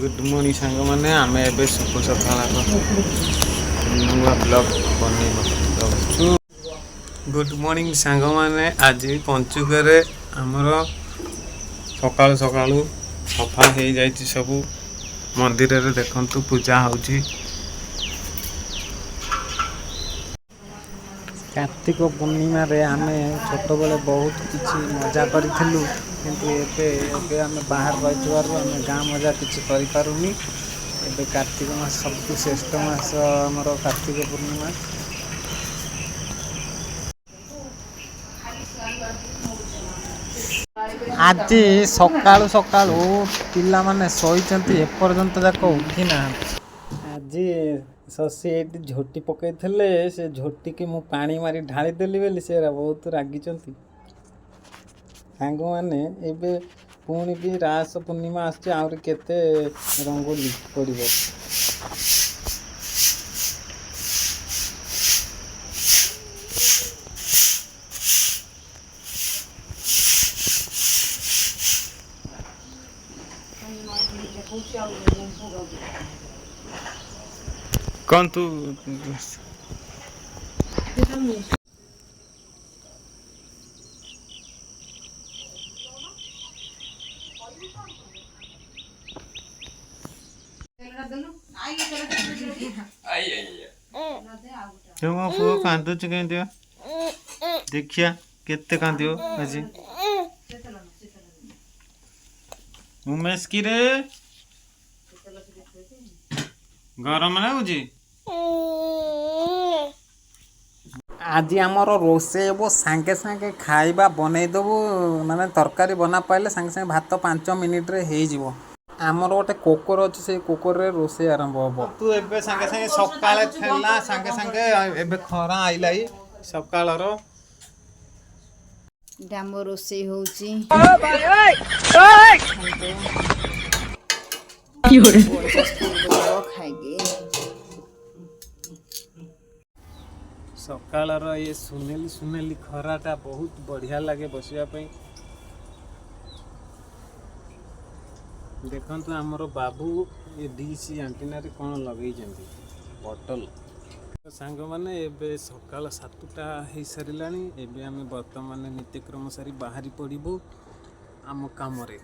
Good morning सांग मैंने आम ए शुभ सकाल नुआ ब्लॉग बन गुड मॉर्निंग सांग मैंने आज पंचुक आमर सकालू सकालू सफा हो जाए सब मंदिर रे देखंतु पूजा होची। कार्तिक पूर्णिमा रे आमे छोट बेले बहुत किछि मजा करिथिलु किंतु एबे आमे बाहर रहितवारु आमे गाँ मजा किछि करि पारुनी। एबे कार्तिक मास सबटु श्रेष्ठ मास हमर कार्तिक पूर्णिमा। आज सकाळु सकाळु पिला माने सोईचंती एपर्यंत जाक उठी ना। आज शशि एटी झोटी पकई से झोटी की मु पानी मारी ढाली देली बेली से बहुत रागिचंती सांग माने। एबे पुणी भी रास पूर्णिमा आछे आउरी केते रंगोली पड़िबो। कौन तू मो पुओ कांदुच कहीं देखिया केते कांदियो आज उमेश की रे गरम लाଗୁଛି। आज आमर रोसे वो सांगे सांगे खाइबा बनईदेबू माने तरकारी बना पाइले सांगे सांगे भात 5 मिनिट रे हो जिवो। आमर गोटे कुकर अच्छे से कुकर रे रोसे आरंभ हम। तू एबे सांगे सांगे सकाळे थेला सांगे सांगे एबे खरा आइला सकाळर डाम रोसे होउची सकाळर ये सुनेली सुनेली खराटा बहुत बढ़िया लगे बसिया पई। देखंतु आमर बाबू ये डीसी एंटीना रे कोन लगई जंती बोतल। सांग माने एबे सकाळ 7टा हे सरिलानी। एबे आमे वर्तमान नित्यक्रम सारी बाहरी पड़िबो आम काम रे।